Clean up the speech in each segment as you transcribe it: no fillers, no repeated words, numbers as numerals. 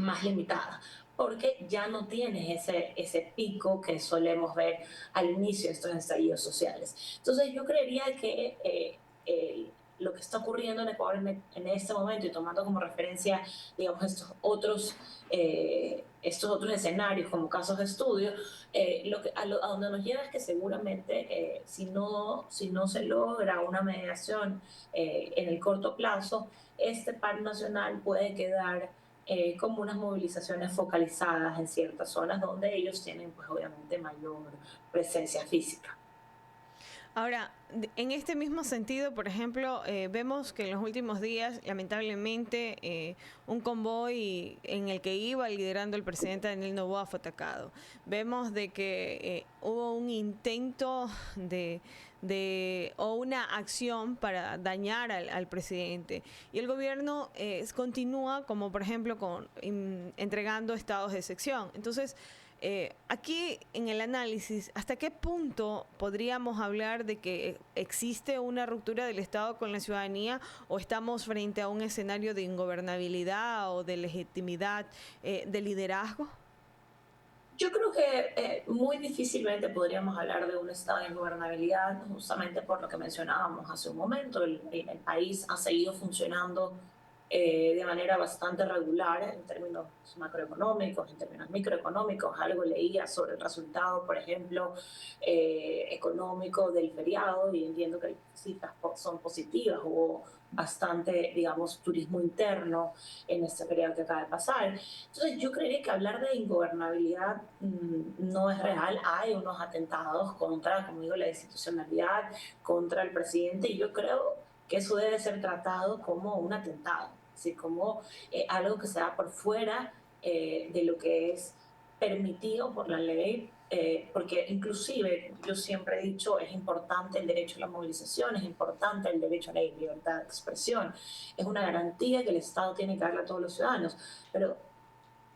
más limitada, porque ya no tienes ese pico que solemos ver al inicio de estos estallidos sociales. Entonces yo creería que lo que está ocurriendo en Ecuador en este momento y tomando como referencia, digamos, estos otros escenarios como casos de estudio, a donde nos lleva es que seguramente si no se logra una mediación en el corto plazo, este paro nacional puede quedar como unas movilizaciones focalizadas en ciertas zonas donde ellos tienen, pues obviamente, mayor presencia física. Ahora, en este mismo sentido, por ejemplo, vemos que en los últimos días, lamentablemente, un convoy en el que iba liderando el presidente Daniel Noboa fue atacado. Vemos de que hubo un intento o una acción para dañar al presidente. Y el gobierno continúa, como por ejemplo, entregando estados de excepción. Entonces, aquí en el análisis, ¿hasta qué punto podríamos hablar de que existe una ruptura del Estado con la ciudadanía o estamos frente a un escenario de ingobernabilidad o de legitimidad de liderazgo? Yo creo que muy difícilmente podríamos hablar de un estado de ingobernabilidad, justamente por lo que mencionábamos hace un momento. El país ha seguido funcionando de manera bastante regular en términos macroeconómicos, en términos microeconómicos. Algo leía sobre el resultado, por ejemplo, económico del feriado y entiendo que las cifras son positivas. Hubo bastante, digamos, turismo interno en este periodo que acaba de pasar. Entonces yo creería que hablar de ingobernabilidad no es real. Hay unos atentados contra, como digo, la institucionalidad, contra el presidente, y yo creo que eso debe ser tratado como un atentado, así como algo que se da por fuera de lo que es permitido por la ley, porque inclusive yo siempre he dicho, es importante el derecho a la movilización, es importante el derecho a la libertad de expresión, es una garantía que el Estado tiene que darle a todos los ciudadanos, pero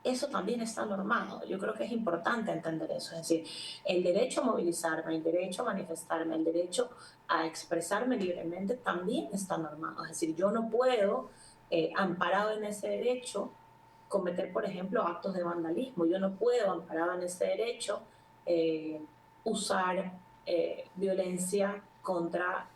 eso también está normado. Yo creo que es importante entender eso. Es decir, el derecho a movilizarme, el derecho a manifestarme, el derecho a expresarme libremente también está normado. Es decir, yo no puedo, amparado en ese derecho, cometer, por ejemplo, actos de vandalismo. Yo no puedo, amparado en ese derecho, usar violencia contra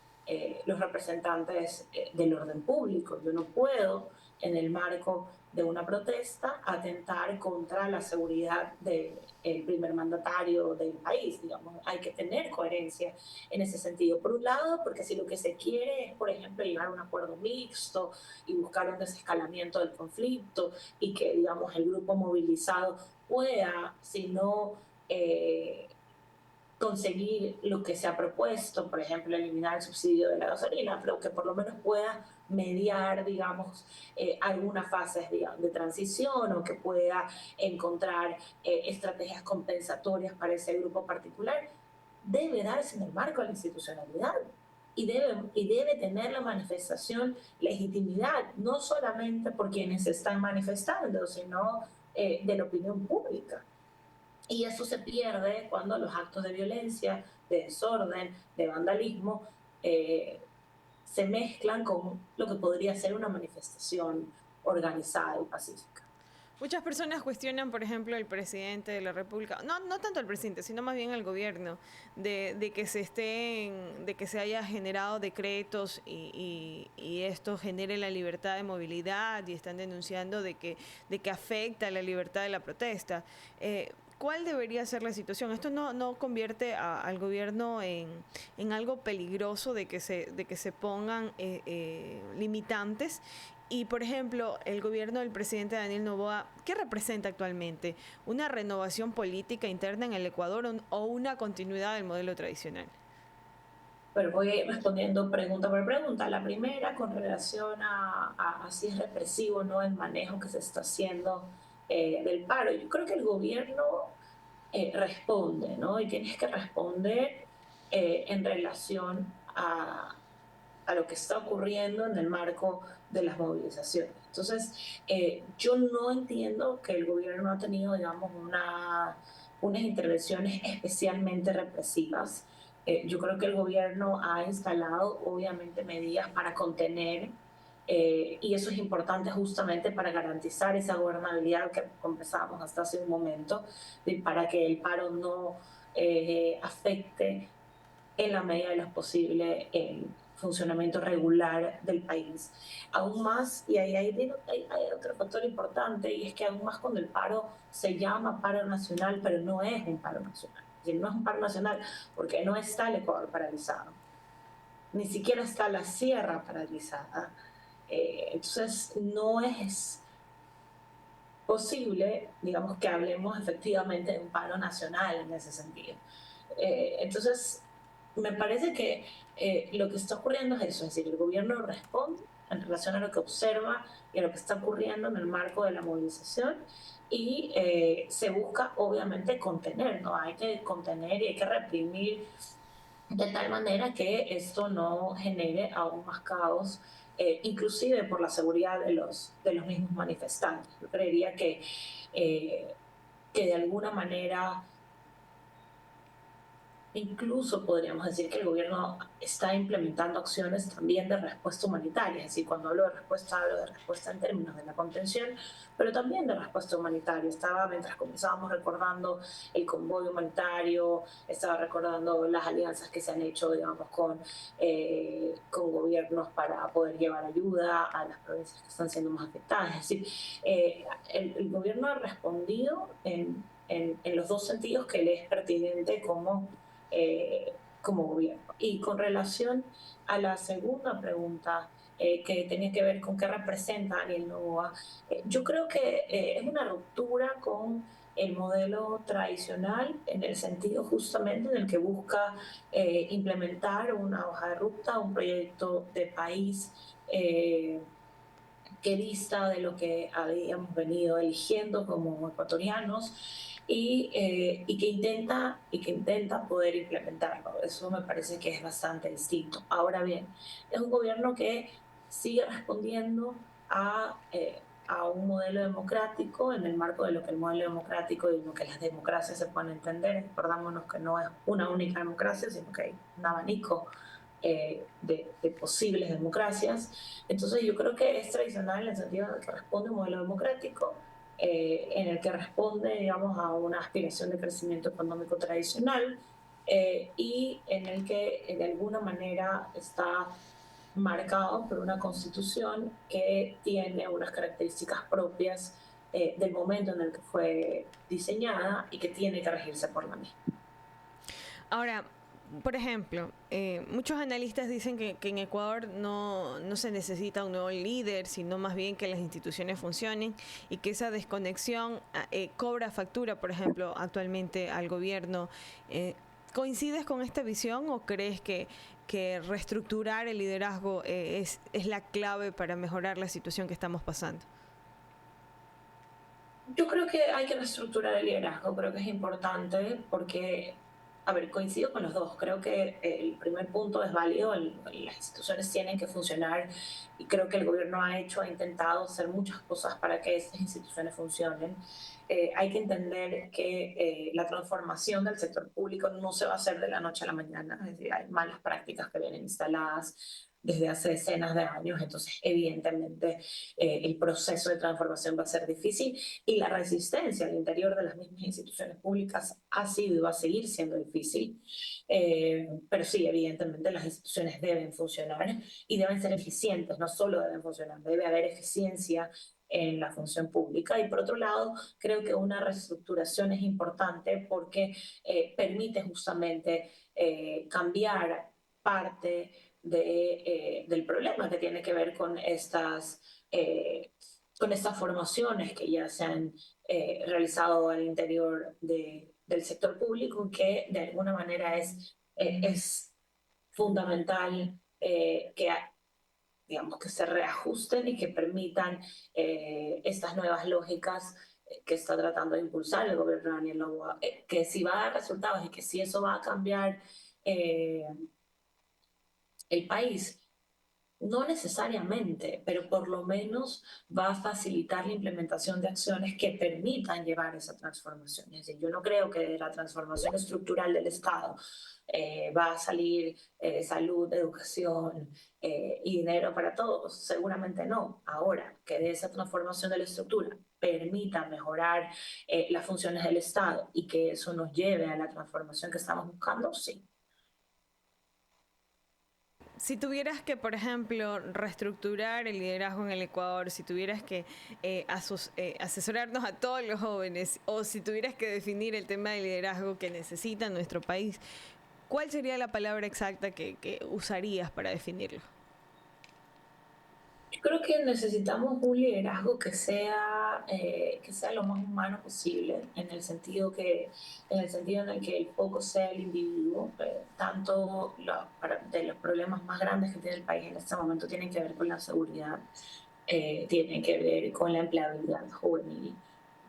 los representantes del orden público. Yo no puedo, en el marco de una protesta, atentar contra la seguridad del primer mandatario del país. Digamos, hay que tener coherencia en ese sentido. Por un lado, porque si lo que se quiere es, por ejemplo, llegar a un acuerdo mixto y buscar un desescalamiento del conflicto y que, digamos, el grupo movilizado pueda, si no conseguir lo que se ha propuesto, por ejemplo, eliminar el subsidio de la gasolina, pero que por lo menos pueda mediar, digamos, algunas fases de transición o que pueda encontrar estrategias compensatorias para ese grupo particular, debe darse en el marco de la institucionalidad y debe tener la manifestación legitimidad, no solamente por quienes se están manifestando, sino de la opinión pública. Y eso se pierde cuando los actos de violencia, de desorden, de vandalismo, eh, se mezclan con lo que podría ser una manifestación organizada y pacífica. Muchas personas cuestionan, por ejemplo, el presidente de la República, no tanto el presidente, sino más bien el gobierno, de que se haya generado decretos y esto genere la libertad de movilidad y están denunciando de que afecta la libertad de la protesta. ¿Cuál debería ser la situación? Esto no convierte al gobierno en algo peligroso de que se pongan limitantes. Y, por ejemplo, el gobierno del presidente Daniel Noboa, ¿qué representa actualmente? ¿Una renovación política interna en el Ecuador o una continuidad del modelo tradicional? Pero voy respondiendo pregunta por pregunta. La primera, con relación a si es represivo o no el manejo que se está haciendo del paro. Yo creo que el gobierno responde, ¿no? Y tienes que responder en relación a lo que está ocurriendo en el marco de las movilizaciones. Entonces, yo no entiendo que el gobierno ha tenido, digamos, unas intervenciones especialmente represivas. Yo creo que el gobierno ha instalado, obviamente, medidas para contener y eso es importante justamente para garantizar esa gobernabilidad que conversábamos hasta hace un momento, para que el paro no afecte en la medida de lo posible el funcionamiento regular del país. Aún más, y hay otro factor importante, y es que aún más cuando el paro se llama paro nacional, pero no es un paro nacional. Es decir, no es un paro nacional porque no está el Ecuador paralizado, ni siquiera está la sierra paralizada. Entonces, no es posible, digamos, que hablemos efectivamente de un paro nacional en ese sentido. Entonces, me parece que lo que está ocurriendo es eso, es decir, el gobierno responde en relación a lo que observa y a lo que está ocurriendo en el marco de la movilización y se busca obviamente contener, ¿no? Hay que contener y hay que reprimir de tal manera que esto no genere aún más caos, inclusive por la seguridad de los mismos manifestantes. Yo creería eh, que de alguna manera incluso podríamos decir que el gobierno está implementando acciones también de respuesta humanitaria. Es decir, cuando hablo de respuesta en términos de la contención, pero también de respuesta humanitaria. Mientras comenzábamos recordando el convoy humanitario, estaba recordando las alianzas que se han hecho, digamos, con gobiernos para poder llevar ayuda a las provincias que están siendo más afectadas. Es decir, el gobierno ha respondido en los dos sentidos que le es pertinente como gobierno. Y con relación a la segunda pregunta, que tenía que ver con qué representa Daniel Noboa, yo creo que es una ruptura con el modelo tradicional en el sentido justamente en el que busca implementar una hoja de ruta, un proyecto de país que dista de lo que habíamos venido eligiendo como ecuatorianos y que intenta poder implementarlo. Eso me parece que es bastante distinto. Ahora bien, es un gobierno que sigue respondiendo a un modelo democrático en el marco de lo que el modelo democrático y lo que las democracias se pueden entender. Recordámonos que no es una única democracia, sino que hay un abanico de posibles democracias. Entonces yo creo que es tradicional en el sentido de que responde a un modelo democrático, en el que responde, digamos, a una aspiración de crecimiento económico tradicional, y en el que de alguna manera está marcado por una constitución que tiene unas características propias del momento en el que fue diseñada y que tiene que regirse por la misma. Ahora, por ejemplo, muchos analistas dicen que en Ecuador no se necesita un nuevo líder, sino más bien que las instituciones funcionen y que esa desconexión cobra factura, por ejemplo, actualmente al gobierno. ¿Coincides con esta visión o crees que reestructurar el liderazgo es la clave para mejorar la situación que estamos pasando? Yo creo que hay que reestructurar el liderazgo, creo que es importante porque, a ver, coincido con los dos, creo que el primer punto es válido, las instituciones tienen que funcionar y creo que el gobierno ha intentado hacer muchas cosas para que esas instituciones funcionen. Hay que entender que la transformación del sector público no se va a hacer de la noche a la mañana, es decir, hay malas prácticas que vienen instaladas desde hace decenas de años, entonces evidentemente el proceso de transformación va a ser difícil y la resistencia al interior de las mismas instituciones públicas ha sido y va a seguir siendo difícil. Pero sí, evidentemente las instituciones deben funcionar y deben ser eficientes, no solo deben funcionar, debe haber eficiencia en la función pública. Y por otro lado, creo que una reestructuración es importante porque permite justamente cambiar parte del problema que tiene que ver con estas formaciones que ya se han realizado al interior del sector público, que de alguna manera es fundamental digamos, que se reajusten y que permitan estas nuevas lógicas que está tratando de impulsar el gobierno de Daniel Noboa, que si va a dar resultados y que si eso va a cambiar eh, el país, No necesariamente, pero por lo menos va a facilitar la implementación de acciones que permitan llevar esa transformación. Es decir, yo no creo que de la transformación estructural del Estado va a salir salud, educación y dinero para todos. Seguramente no. Ahora, que de esa transformación de la estructura permita mejorar las funciones del Estado y que eso nos lleve a la transformación que estamos buscando, sí. Si tuvieras que, por ejemplo, reestructurar el liderazgo en el Ecuador, si tuvieras que asesorarnos a todos los jóvenes, o si tuvieras que definir el tema de liderazgo que necesita nuestro país, ¿cuál sería la palabra exacta que usarías para definirlo? Yo creo que necesitamos un liderazgo que sea lo más humano posible, en el sentido en el que el foco sea el individuo. Tanto de los problemas más grandes que tiene el país en este momento tienen que ver con la seguridad, tienen que ver con la empleabilidad juvenil,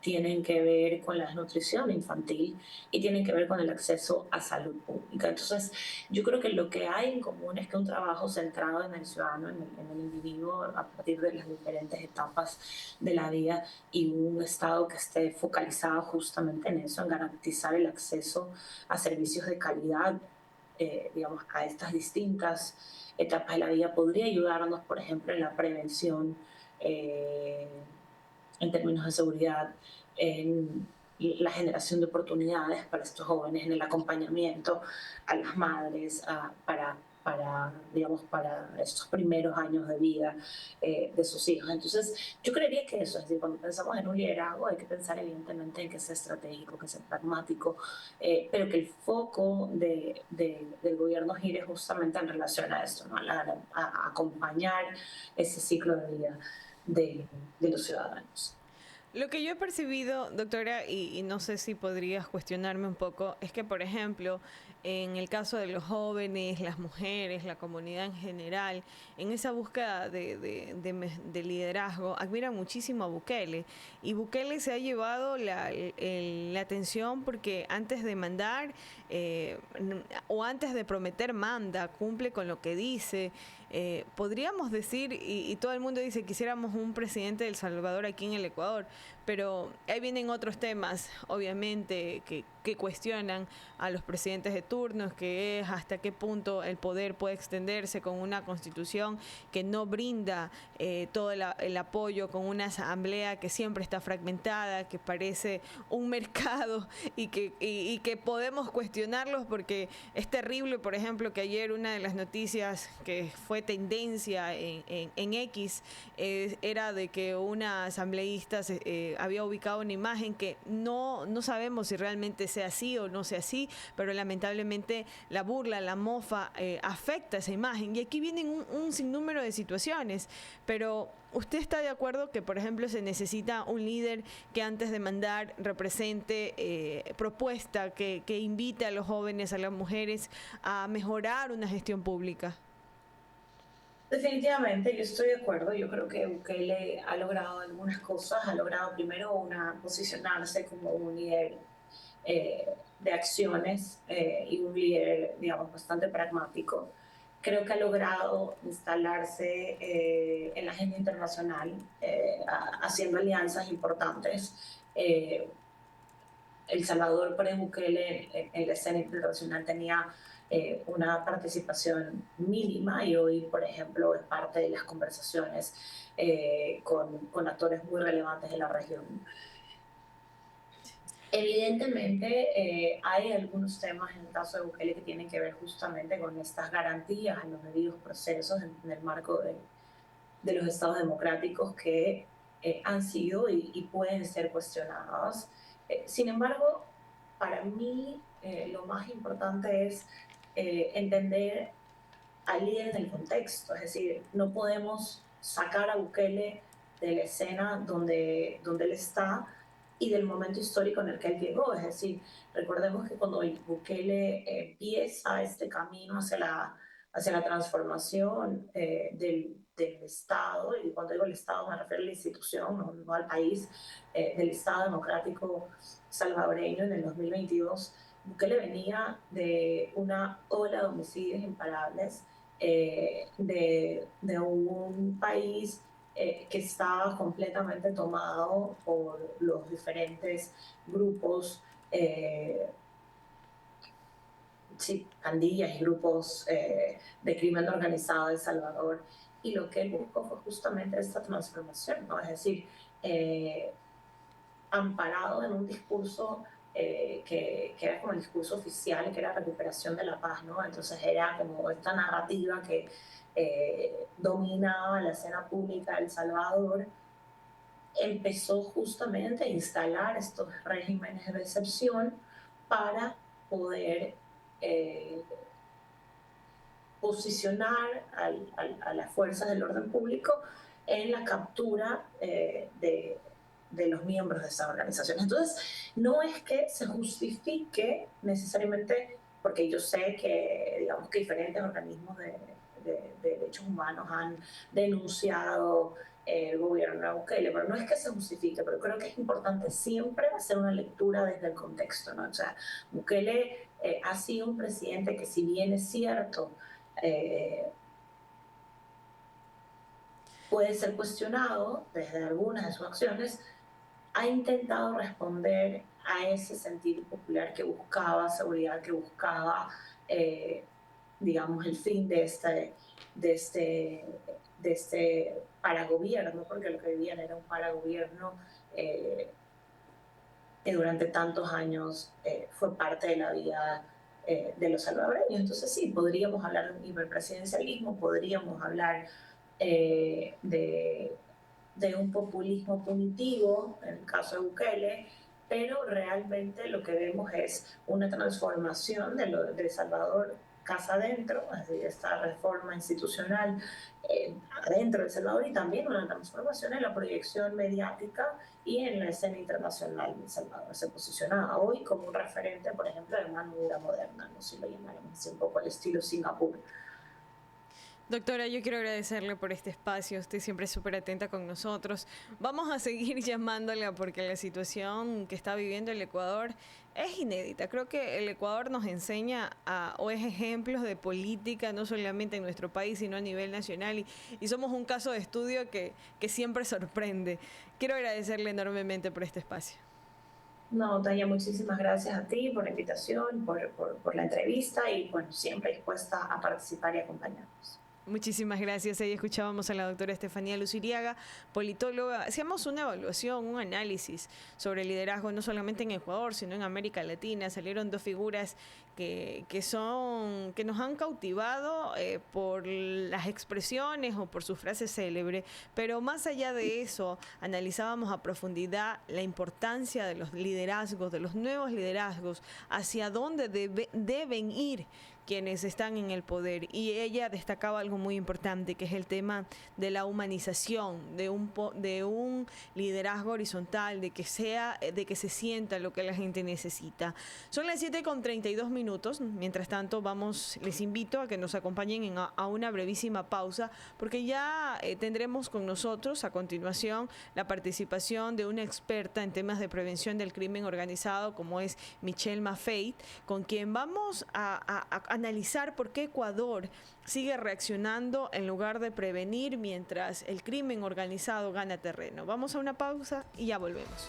tienen que ver con la desnutrición infantil y tienen que ver con el acceso a salud pública. Entonces, yo creo que lo que hay en común es que un trabajo centrado en el ciudadano, en el individuo, a partir de las diferentes etapas de la vida y un Estado que esté focalizado justamente en eso, en garantizar el acceso a servicios de calidad, digamos, a estas distintas etapas de la vida, podría ayudarnos, por ejemplo, en la prevención, eh, en términos de seguridad, en la generación de oportunidades para estos jóvenes, en el acompañamiento a las madres digamos, para estos primeros años de vida de sus hijos. Entonces, yo creería que eso, es decir, cuando pensamos en un liderazgo hay que pensar evidentemente en que sea estratégico, que sea pragmático, pero que el foco del gobierno gire justamente en relación a esto, ¿no? A acompañar ese ciclo de vida de los ciudadanos. Lo que yo he percibido, doctora, y no sé si podrías cuestionarme un poco, es que, por ejemplo, en el caso de los jóvenes, las mujeres, la comunidad en general, en esa búsqueda de liderazgo, admiran muchísimo a Bukele. Y Bukele se ha llevado la atención porque antes de mandar o antes de prometer manda, cumple con lo que dice. Podríamos decir, y todo el mundo dice, quisiéramos un presidente de El Salvador aquí en el Ecuador, pero ahí vienen otros temas, obviamente, que cuestionan a los presidentes de turnos, que es hasta qué punto el poder puede extenderse con una constitución que no brinda todo el apoyo, con una asamblea que siempre está fragmentada, que parece un mercado y que podemos cuestionarlos porque es terrible, por ejemplo, que ayer una de las noticias que fue tendencia en X era de que una asambleísta había ubicado una imagen que no sabemos si realmente sea así o no sea así, pero lamentablemente la burla, la mofa afecta esa imagen. Y aquí vienen un sinnúmero de situaciones, pero ¿usted está de acuerdo que, por ejemplo, se necesita un líder que antes de mandar represente propuesta, que invite a los jóvenes, a las mujeres a mejorar una gestión pública? Definitivamente, yo estoy de acuerdo. Yo creo que Bukele ha logrado algunas cosas. Ha logrado primero posicionarse como un líder de acciones y un líder, digamos, bastante pragmático. Creo que ha logrado instalarse en la agenda internacional, haciendo alianzas importantes. Eh, el Salvador pre-Bukele en la escena internacional tenía una participación mínima y hoy, por ejemplo, es parte de las conversaciones con actores muy relevantes de la región. Evidentemente, hay algunos temas en el caso de Bukele que tienen que ver justamente con estas garantías en los debidos procesos en el marco de los estados democráticos que han sido y pueden ser cuestionadas. Sin embargo, para mí lo más importante es entender al líder en el contexto, es decir, no podemos sacar a Bukele de la escena donde él está y del momento histórico en el que él llegó. Es decir, recordemos que cuando Bukele empieza este camino hacia la transformación del Estado, y cuando digo el Estado me refiero a la institución, no al país, del Estado democrático salvadoreño en el 2022, Bukele venía de una ola de homicidios imparables de un país que estaba completamente tomado por los diferentes grupos, sí, pandillas y grupos de crimen organizado de El Salvador. Y lo que él buscó fue justamente esta transformación, ¿no? Es decir, eh, amparado en un discurso que era como el discurso oficial, que era recuperación de la paz, ¿no? Entonces era como esta narrativa que dominaba la escena pública de El Salvador, empezó justamente a instalar estos regímenes de excepción para poder eh, posicionar a las fuerzas del orden público en la captura de los miembros de esas organizaciones. Entonces, no es que se justifique necesariamente, porque yo sé que, digamos, que diferentes organismos de derechos humanos han denunciado el gobierno de Bukele, pero no es que se justifique, pero creo que es importante siempre hacer una lectura desde el contexto, ¿no? O sea, Bukele ha sido un presidente que, si bien es cierto, eh, puede ser cuestionado desde algunas de sus acciones, ha intentado responder a ese sentir popular que buscaba seguridad, que buscaba, eh, digamos, el fin de este, de este paragobierno, porque lo que vivían era un paragobierno eh, que durante tantos años fue parte de la vida de los salvadoreños. Entonces sí, podríamos hablar de un hiperpresidencialismo, podríamos hablar de un populismo punitivo, en el caso de Bukele, pero realmente lo que vemos es una transformación de El Salvador casa adentro, es decir, esta reforma institucional adentro de El Salvador, y también una transformación en la proyección mediática y en la escena internacional de El Salvador. Se posiciona hoy como un referente, por ejemplo, de mano dura moderna, no sé si lo llamáramos así, un poco al estilo Singapur. Doctora, yo quiero agradecerle por este espacio. Usted siempre es súper atenta con nosotros. Vamos a seguir llamándola porque la situación que está viviendo el Ecuador es inédita. Creo que el Ecuador nos enseña o es ejemplos de política, no solamente en nuestro país, sino a nivel nacional. Y somos un caso de estudio que siempre sorprende. Quiero agradecerle enormemente por este espacio. No, Tania, muchísimas gracias a ti por la invitación, por la entrevista y, bueno, siempre dispuesta a participar y acompañarnos. Muchísimas gracias. Ahí escuchábamos a la doctora Estefanía Luciriaga, politóloga. Hacíamos una evaluación, un análisis sobre el liderazgo, no solamente en Ecuador, sino en América Latina. Salieron dos figuras que nos han cautivado por las expresiones o por sus frases célebres, pero más allá de eso, analizábamos a profundidad la importancia de los liderazgos, de los nuevos liderazgos, hacia dónde deben ir quienes están en el poder. Y ella destacaba algo muy importante, que es el tema de la humanización, de un liderazgo horizontal, de que se sienta lo que la gente necesita. Son las 7:32. Mientras tanto, les invito a que nos acompañen a una brevísima pausa, porque ya tendremos con nosotros a continuación la participación de una experta en temas de prevención del crimen organizado, como es Michelle Maffei, con quien vamos a analizar por qué Ecuador sigue reaccionando en lugar de prevenir mientras el crimen organizado gana terreno. Vamos a una pausa y ya volvemos.